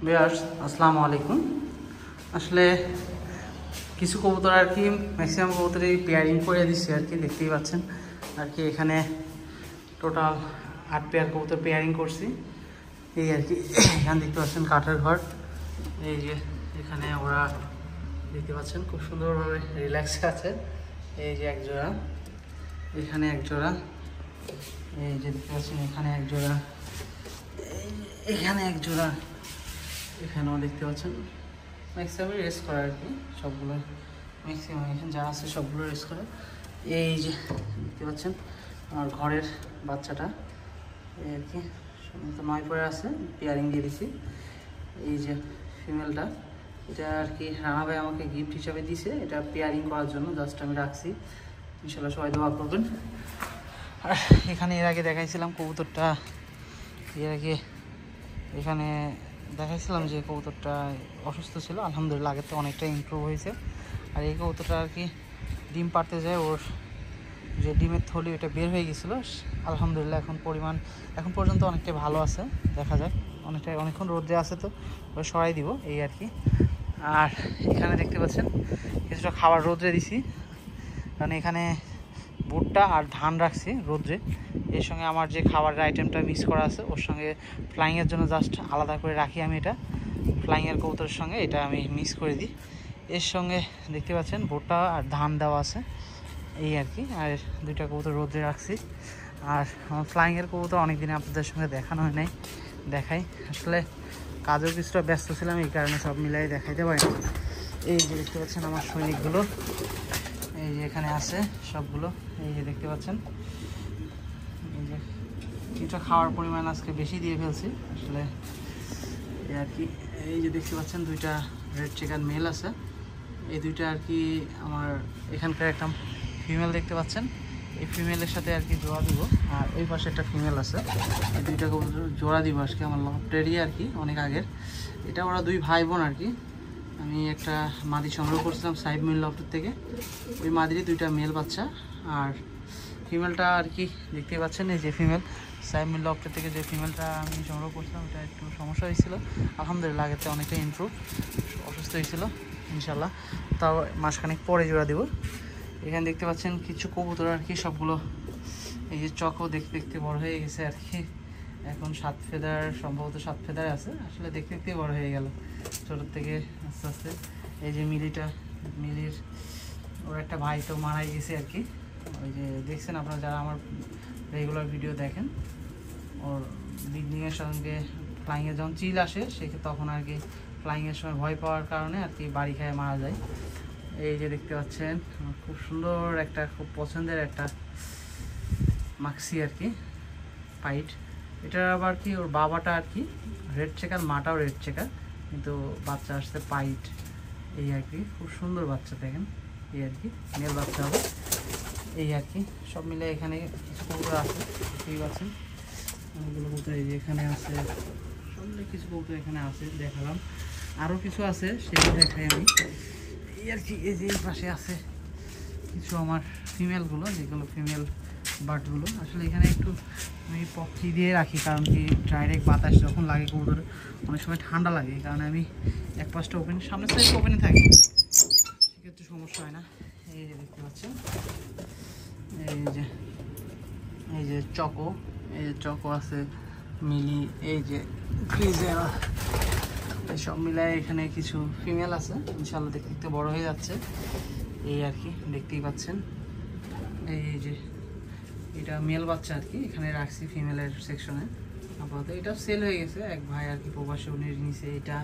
Viewers আসসালামু আলাইকুম। আসলে কিছু কবুতর আর কি ম্যাক্সিমাম কবুতরই পেয়ারিং করে দিচ্ছি আর কি, দেখতেই পাচ্ছেন আর কি। এখানে টোটাল 8 পেয়ার কবুতর পেয়ারিং করছি এই আর কি। এখানে দেখতে পাচ্ছেন কাঠের ঘর, এই যে এখানে ওরা দেখতে পাচ্ছেন খুব সুন্দরভাবে রিল্যাক্সে আছে। এই যে এক জোড়া, এখানে এক জোড়া, এই যে দেখতে পাচ্ছেন এখানে এক জোড়া, এখানে এক জোড়া, এখানেও দেখতে পাচ্ছেন। ম্যাক্সিমাম রেস করা আর কি, সবগুলো ম্যাক্সিমাম এখানে যা আছে সবগুলো রেস করা। এই যে দেখতে পাচ্ছেন আমার ঘরের বাচ্চাটা এই আর কি, 9 পরে আছে, পেয়ারিং দিয়ে দিছি। এই যে ফিমেলটা, এটা আর কি রানা ভাই আমাকে গিফট হিসাবে দিয়েছে, এটা পেয়ারিং করার জন্য জাস্ট আমি রাখছি। ইনশাল্লাহ সবাই দোয়া করবেন। আর এখানে এর আগে দেখাইছিলাম কবুতরটা, এর আগে এখানে দেখাইছিলাম যে কবুতরটা অসুস্থ ছিল, আলহামদুলিল্লাহ আগের তো অনেকটা ইমপ্রুভ হয়েছে। আর এই কবুতরটা আর কি ডিম পাড়তে যায়, ওর যে ডিমের থলি ওটা বের হয়ে গেছিলো, আলহামদুলিল্লাহ এখন পর্যন্ত অনেকটাই ভালো আছে, দেখা যাক। অনেকক্ষণ রোদ্রে আছে তো ওটা সরাই দিব এই আর কি। আর এখানে দেখতে পাচ্ছেন কিছুটা খাবার রোদ্রে দিছি, কারণ এখানে ভুট্টা আর ধান রাখছি রোদ্রে। এর সঙ্গে আমার যে খাবারের আইটেমটা মিক্স করা আছে ওর সঙ্গে ফ্লাইংয়ের জন্য জাস্ট আলাদা করে রাখি আমি, এটা ফ্লাইংয়ের কবুতরের সঙ্গে এটা আমি মিক্স করে দিই। এর সঙ্গে দেখতে পাচ্ছেন ভুট্টা আর ধান দেওয়া আছে এই আর কি। আর 2টা কবুতর রোদ্রে রাখছি। আর আমার ফ্লাইংয়ের কবুতর অনেকদিন আপনাদের সঙ্গে দেখানো হয় নাই, দেখাই। আসলে কাজেও কিছুটা ব্যস্ত ছিলাম, এই কারণে সব মিলাই দেখাইতে পারি না। এই যে দেখতে পাচ্ছেন আমার সৈনিকগুলো, এই যে এখানে আছে সবগুলো, এই যে দেখতে পাচ্ছেন। এই যে কিছুটা খাওয়ার পরিমাণ আজকে বেশি দিয়ে ফেলছি আসলে এই আর কি। এই যে দেখতে পাচ্ছেন 2টা রেড চিকেন মেল আছে, এই 2টা আর কি আমার এখানকার একটা ফিমেল দেখতে পাচ্ছেন, এই ফিমেলের সাথে আর কি জোড়া দিব। আর ওই পাশে একটা ফিমেল আছে, এই 2টা জোড়া দিব আজকে আমার লফটেরই আর কি, অনেক আগের। এটা ওরা 2 ভাই বোন আর কি। আমি একটা মাদি সংগ্রহ করছিলাম সাইব মিল লফটের থেকে, ওই মাদিরই 2টা মেল বাচ্চা। আর ফিমেলটা আর কি দেখতে পাচ্ছেন, এই যে ফিমেল সাইব মিল লফটের থেকে যে ফিমেলটা আমি সংগ্রহ করছিলাম, ওটা একটু সমস্যা হয়েছিল, আলহামদুলিল্লাহ আগেতে অনেকটা ইমপ্রুভ। অসুস্থ হয়েছিল, ইনশাল্লাহ তাও মাসখানেক পরে জোড়া দেবো। এখানে দেখতে পাচ্ছেন কিছু কবুতর আর কি, সবগুলো এই যে চকও দেখতে দেখতে বড় হয়ে গেছে আর কি। এখন 7 ফেদার, সম্ভবত 7 ফেদার আছে, আসলে দেখতে দেখতে বড় হয়ে গেল ছোটোর থেকে আস্তে আস্তে। এই যে মিলির ওর একটা ভাই তো মারাই গেছে আর কি, ওই যে দেখছেন আপনারা যারা আমার রেগুলার ভিডিও দেখেন, ওর বিল্ডিংয়ের সঙ্গে ফ্লাইংয়ের যখন চিল আসে তখন আর কি ফ্লাইংয়ের সময় ভয় পাওয়ার কারণে আর কি বাড়ি খায় মারা যায়। এই যে দেখতে পাচ্ছেন খুব সুন্দর একটা, খুব পছন্দের একটা মাক্সি আর কি পাইট। এটা আবার কি ওর বাবাটা আর কি রেড চেকার, মাটাও রেড চেকার, কিন্তু বাচ্চা আসছে পাইট এই আর কি। খুব সুন্দর বাচ্চা দেখেন এই আর কি, মেল বাচ্চা হবে এই আর কি। সব মিলে এখানে কিছু কবুতর আছে, দেখতেই পাচ্ছেন অনেকগুলো কবুতর এই যে এখানে আছে, সব মিলে কিছু কবুতর এখানে আছে, দেখালাম। আরও কিছু আছে সেগুলো দেখাই আমি এই আর কি। এই যে এই পাশে আছে কিছু আমার ফিমেলগুলো, যেগুলো ফিমেল বার্ডগুলো। আসলে এখানে একটু আমি পক্ষি দিয়ে রাখি, কারণ কি ডাইরেক্ট বাতাস যখন লাগে কবুতর অনেক সময় ঠান্ডা লাগে, এই কারণে আমি এক পাশটা ওপেন, সামনের সাইড ওপেনে থাকি, সেক্ষেত্রে সমস্যা হয় না। এই যে দেখতে পাচ্ছেন এই যে চকো, এই যে চকো আছে, মিলি, এই যে গ্রিজেল, এই সব মিলায় এখানে কিছু ফিমেল আছে, ইনশাল্লাহ দেখতে দেখতে বড় হয়ে যাচ্ছে এই আর কি, দেখতেই পাচ্ছেন। এই যে এটা মেল বাচ্চা আর কি, এখানে রাখছি ফিমেলের সেকশনে আপাতত। এটা সেল হয়ে গেছে, এক ভাই আর কি প্রবাসে উনি নিছে এটা।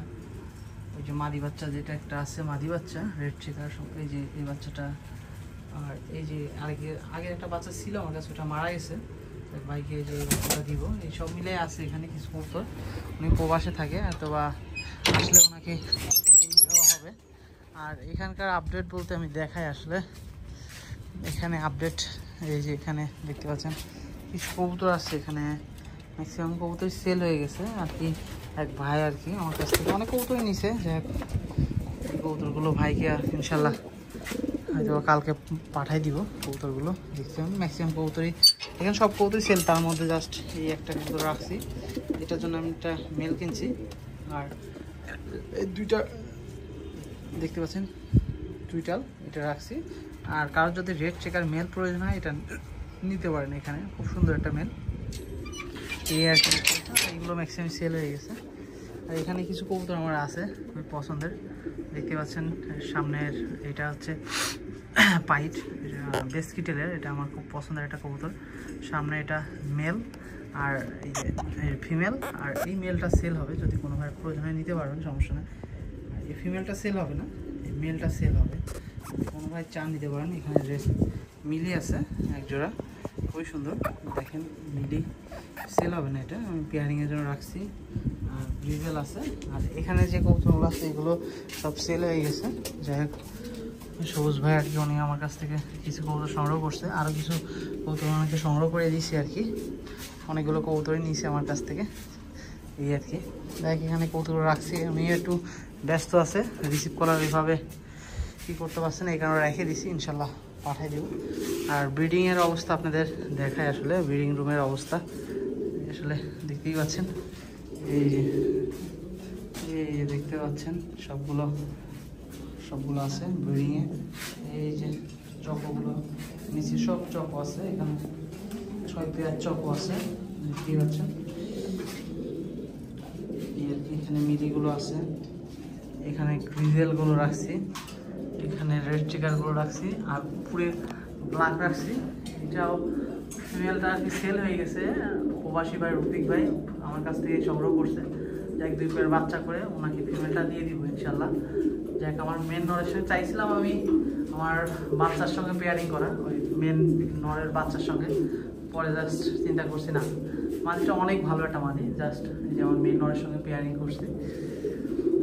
ওই যে মাদি বাচ্চা যেটা একটা আছে, মাদি বাচ্চা রেড চেকার, এই যে এই বাচ্চাটা। আর এই যে আগের একটা বাচ্চা ছিল আমার কাছে, ওটা মারা গেছে, ভাইকে যে বাচ্চাটা দিব। এই সব মিলে আছে এখানে কিছু কবুতর, উনি প্রবাসে থাকে, অথবা আসলে ওনাকে দেওয়া হবে। আর এখানকার আপডেট বলতে আমি দেখাই আসলে এখানে আপডেট, এই যে এখানে দেখতে পাচ্ছেন কিছু কবুতর আছে, এখানে ম্যাক্সিমাম কবুতর সেল হয়ে গেছে আর কি। এক ভাই আর কি আমার কাছ থেকে অনেক কবুতরই নিছে, যে কবুতরগুলো ভাইকে ইনশাল্লাহ হয়তো কালকে পাঠাই দিব কবুতরগুলো। দেখছেন ম্যাক্সিমাম কবুতরই এখানে, সব কবুতরই সেল, তার মধ্যে জাস্ট এই একটা কবুতর রাখছি, এটার জন্য আমি একটা মেল কিনছি। আর এই দুইটা দেখতে পাচ্ছেন টুইটাল, এটা রাখছি। আর কারোর যদি রেড চেকার মেল প্রয়োজন হয় এটা নিতে পারেন, এখানে খুব সুন্দর একটা মেল। এই আর কি, এগুলো ম্যাক্সিমাম সেল হয়ে গেছে। আর এখানে কিছু কবুতর আমার আছে খুবই পছন্দের, দেখতে পাচ্ছেন সামনের এটা হচ্ছে পাইট, বেসকিটেলের, এটা আমার খুব পছন্দের একটা কবুতর। সামনে এটা মেল আর এই যে ফিমেল, আর এই মেলটা সেল হবে, যদি কোনো ভাই প্রয়োজন হয় নিতে পারবেন, সমস্যা নেই। এই ফিমেলটা সেল হবে না, এই মেলটা সেল হবে, কোনো ভাই চান নিতে পারেন। এখানে মিলি আছে এক জোড়া, খুবই সুন্দর, দেখেন মিলি সেল হবে না, এটা আমি পেয়ারিংয়ের জন্য রাখছি। আর গ্রিজেল আছে, আর এখানে যে কবুতরগুলো আছে এগুলো সব সেল হয়ে গেছে। যাই হোক, সবুজ ভাই আর কি উনি আমার কাছ থেকে কিছু কবুতর সংগ্রহ করছে, আরও কিছু কবুতর ওনাকে সংগ্রহ করে দিয়েছি আর কি, অনেকগুলো কবুতরই নিয়েছে আমার কাছ থেকে, এই আর কি। দেখ এখানে কবুতরগুলো রাখছি, আমি একটু ব্যস্ত আছে, রিসিভ করার এইভাবে কী করতে পারছেন, এই কারণে রেখে দিছি, ইনশাল্লাহ পাঠিয়ে দেব। আর ব্রিডিংয়ের অবস্থা আপনাদের দেখায়, আসলে ব্রিডিং রুমের অবস্থা আসলে দেখতেই পাচ্ছেন, এই যে দেখতে পাচ্ছেন সবগুলো আছে ব্রিডিংয়ে। এই যে চকোগুলো নিচে সব চকো আছে, এখানে 6 পেয়ার চকো আছে, দেখতেই পাচ্ছেন। এই আর কি, এখানে মিলিগুলো আছে, এখানে গ্রিজেলগুলো রাখছি, এখানে রেড চেকারগুলো রাখছি, আর উপরে ব্ল্যাক রাখছি। এটাও ফিমেলটা আর কি সেল হয়ে গেছে, প্রবাসী ভাই রফিক ভাই আমার কাছ থেকে সংগ্রহ করছে, যাক 2 পেয়ার বাচ্চা করে ওনাকে ফিমেলটা দিয়ে দিব ইনশাল্লাহ। যাক আমার মেন নরের সঙ্গে চাইছিলাম আমি আমার বাচ্চার সঙ্গে পেয়ারিং করা, ওই মেন নরের বাচ্চার সঙ্গে, পরে জাস্ট চিন্তা করছি না, মাদিটা অনেক ভালো একটা মাদি, জাস্ট এই যে আমার মেন নরের সঙ্গে পেয়ারিং করছি।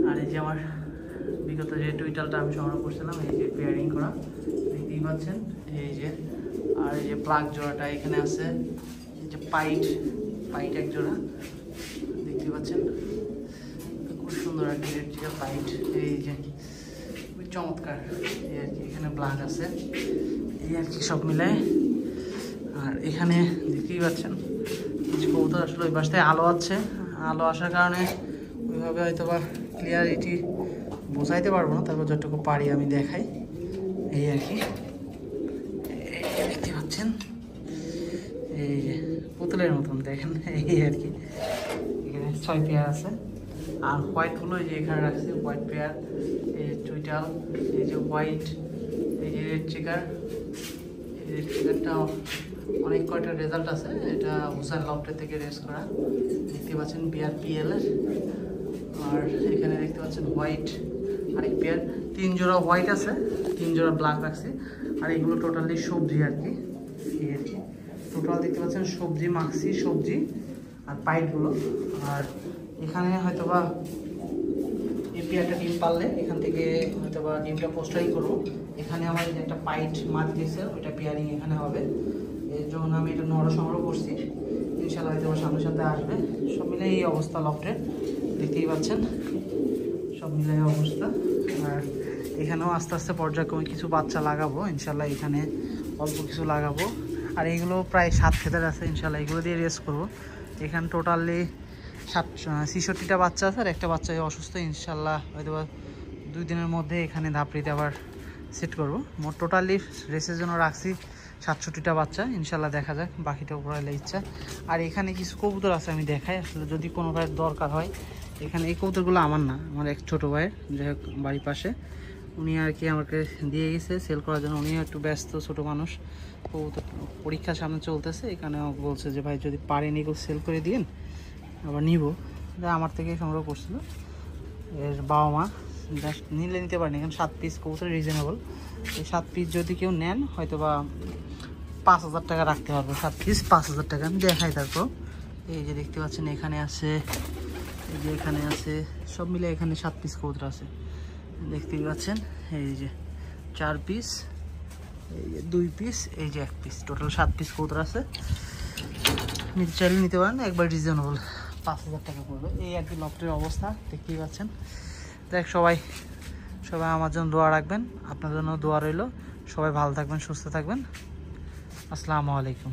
আর এই যে আমার বিগত যে টুইটালটা আমি সংগ্রহ করছিলাম, এই যে পেয়ারিং করা দেখতেই পাচ্ছেন, এই যে। আর এই যে প্লাগ জোড়াটা এখানে আছে, এই যে পাইট এক জোড়া দেখতেই পাচ্ছেন, খুব সুন্দর একটা রেড চেকার পাইট, এই যে খুবই চমৎকার, এই আর কি। এখানে ব্ল্যাক আছে, এই আর কি সব মিলায়। আর এখানে দেখতেই পাচ্ছেন কিছু কবুতর, আসলে ওই পাশে আলো আছে, আলো আসার কারণে ওইভাবে হয়তো বা ক্লিয়ারিটি বোঝাইতে পারবো না, তারপর যতটুকু পারি আমি দেখাই, এই আর কি। দেখতে পাচ্ছেন এই যে পুতুলের মতন, দেখেন এই আর কি। এখানে 6 পেয়ার আছে, আর হোয়াইটগুলো এই যে এখানে রাখছি, হোয়াইট পেয়ার, এই যে টুইটাল, এই যে হোয়াইট, এই যে রেড চেকার। এই রেড চেকারটা অনেক কয়টা রেজাল্ট আছে, এটা হুসাইন লফটের থেকে রেস করা, দেখতে পাচ্ছেন BRPL এর। আর এখানে দেখতে পাচ্ছেন হোয়াইট আরেক পেয়ার, 3 জোড়া হোয়াইট আছে, 3 জোড়া ব্ল্যাক রাখছি। আর এগুলো টোটালি সবজি আর কি, এই আর কি। টোটাল দেখতে পাচ্ছেন সবজি, মাক্সি সবজি আর পাইটগুলো। আর এখানে হয়তোবা এই পেয়ারটা ডিম পারলে এখান থেকে হয়তোবা ডিমটা পোস্টারিং করবো। এখানে আমার যে একটা পাইট মাছ দিয়েছে, ওইটা পেয়ারিং এখানে হবে, এর জন্য আমি এটা নড়া সংগ্রহ করছি, ইনশাল্লাহ হয়তো সামনের সাথে আসবে। সব মিলে এই অবস্থা লফটের, দেখতেই পাচ্ছেন সব মিলে এই অবস্থা। আর এখানেও আস্তে আস্তে পর্যায়ক্রমে কিছু বাচ্চা লাগাবো ইনশাল্লাহ, এখানে অল্প কিছু লাগাবো। আর এইগুলো প্রায় 7 ফেদার আছে, ইনশাল্লাহ এগুলো দিয়ে রেস করবো। এখানে টোটালি 66টা বাচ্চা আছে, আর একটা বাচ্চা অসুস্থ, ইনশাল্লাহ হয়তো 2 দিনের মধ্যে এখানে ধাপড়িতে আবার সেট করব। মোট টোটালি রেসের জন্য রাখছি 67টা বাচ্চা, ইনশাল্লাহ দেখা যাক, বাকিটা উপরে ইচ্ছা। আর এখানে কিছু কবুতর আছে, আমি দেখাই আসলে যদি কোনো ভাইয়ের দরকার হয়। এখানে এই কবুতরগুলো আমার না, আমার এক ছোটো ভাইয়ের, যাই হোক বাড়ির পাশে, উনি আর কি আমাকে দিয়ে গেছে সেল করার জন্য। উনিও একটু ব্যস্ত, ছোটো মানুষ, কবুতর পরীক্ষার সামনে চলতেছে, এখানে বলছে যে ভাই যদি পারেন এগুলো সেল করে দিন, আবার নিব। আমার থেকে সংগ্রহ করছিল এর বাবা মা, জাস্ট নিলে নিতে পারেন। এখানে 7 পিস কবুতর রিজনেবল, এই 7 পিস যদি কেউ নেন হয়তো বা 5000 টাকা রাখতে পারবো, 7 পিস 5000 টাকা। আমি দেখাই তারপর, এই যে দেখতে পাচ্ছেন এখানে আছে, এই যে এখানে আছে, সব মিলে এখানে 7 পিস কবুতর আছে, দেখতেই পাচ্ছেন। এই যে 4 পিস, এই যে 2 পিস, এই যে 1 পিস, টোটাল 7 পিস কবুতর আছে। নিতে চাইলে নিতে পারেন, একবার রিজনেবল 5000 টাকা পড়বে। এই আর কি লফটের অবস্থা, দেখতেই পাচ্ছেন। দেখ সবাই আমার জন্য দোয়া রাখবেন, আপনার জন্য দোয়া রইল। সবাই ভালো থাকবেন, সুস্থ থাকবেন। আসসালামু আলাইকুম।